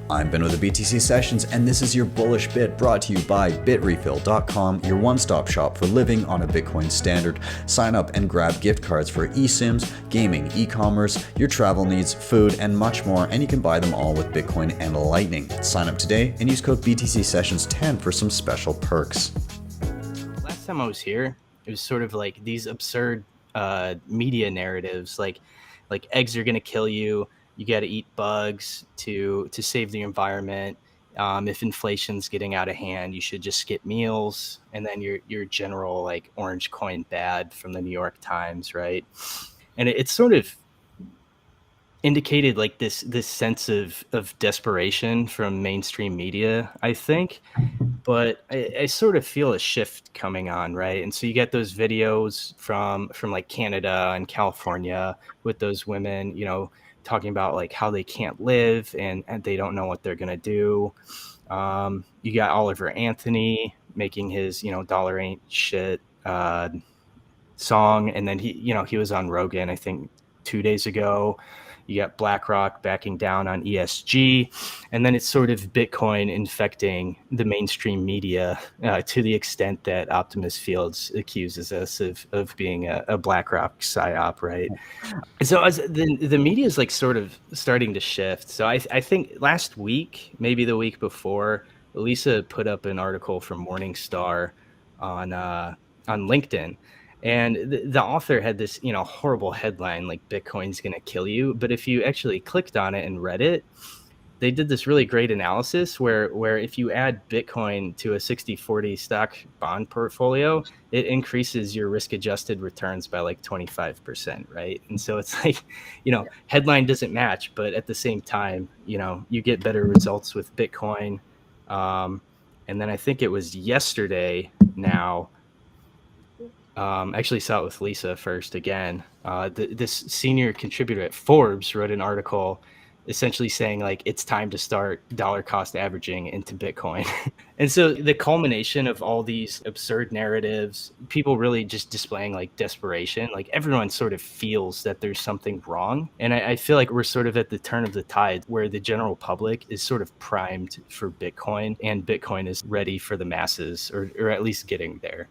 I'm Ben with the BTC Sessions, and this is your bullish bit brought to you by Bitrefill.com, your one-stop shop for living on a Bitcoin standard. Sign up and grab gift cards for eSIMs, gaming, e-commerce, your travel needs, food, and much more, and you can buy them all with Bitcoin and Lightning. Sign up today and use code BTC Sessions 10 for some special perks. Last time I was here, it was sort of like these absurd media narratives, like eggs are going to kill you. You got to eat bugs to save the environment. If inflation's getting out of hand, you should just skip meals. And then your general like orange coin bad from the New York Times, right? And it's sort of indicated like this sense of desperation from mainstream media, I think. But I sort of feel a shift coming on, right? And so you get those videos from like Canada and California with those women, talking about like how they can't live and they don't know what they're gonna do. You got Oliver Anthony making his dollar ain't shit song, and then he was on Rogan, I think 2 days ago. You got BlackRock backing down on ESG, and then it's sort of Bitcoin infecting the mainstream media to the extent that Optimus Fields accuses us of being a BlackRock psyop, right? So as the media is like sort of starting to shift. So I think last week, maybe the week before, Lisa put up an article from Morningstar on LinkedIn. And the author had this, horrible headline like Bitcoin's going to kill you. But if you actually clicked on it and read it, they did this really great analysis where if you add Bitcoin to a 60-40 stock bond portfolio, it increases your risk adjusted returns by like 25%, right? And so it's like, headline doesn't match, but at the same time, you get better results with Bitcoin. And then I think it was yesterday now, actually saw it with Lisa first again. This senior contributor at Forbes wrote an article essentially saying like it's time to start dollar cost averaging into Bitcoin. And so the culmination of all these absurd narratives, people really just displaying like desperation, like everyone sort of feels that there's something wrong. And I feel like we're sort of at the turn of the tide where the general public is sort of primed for Bitcoin and Bitcoin is ready for the masses, or at least getting there.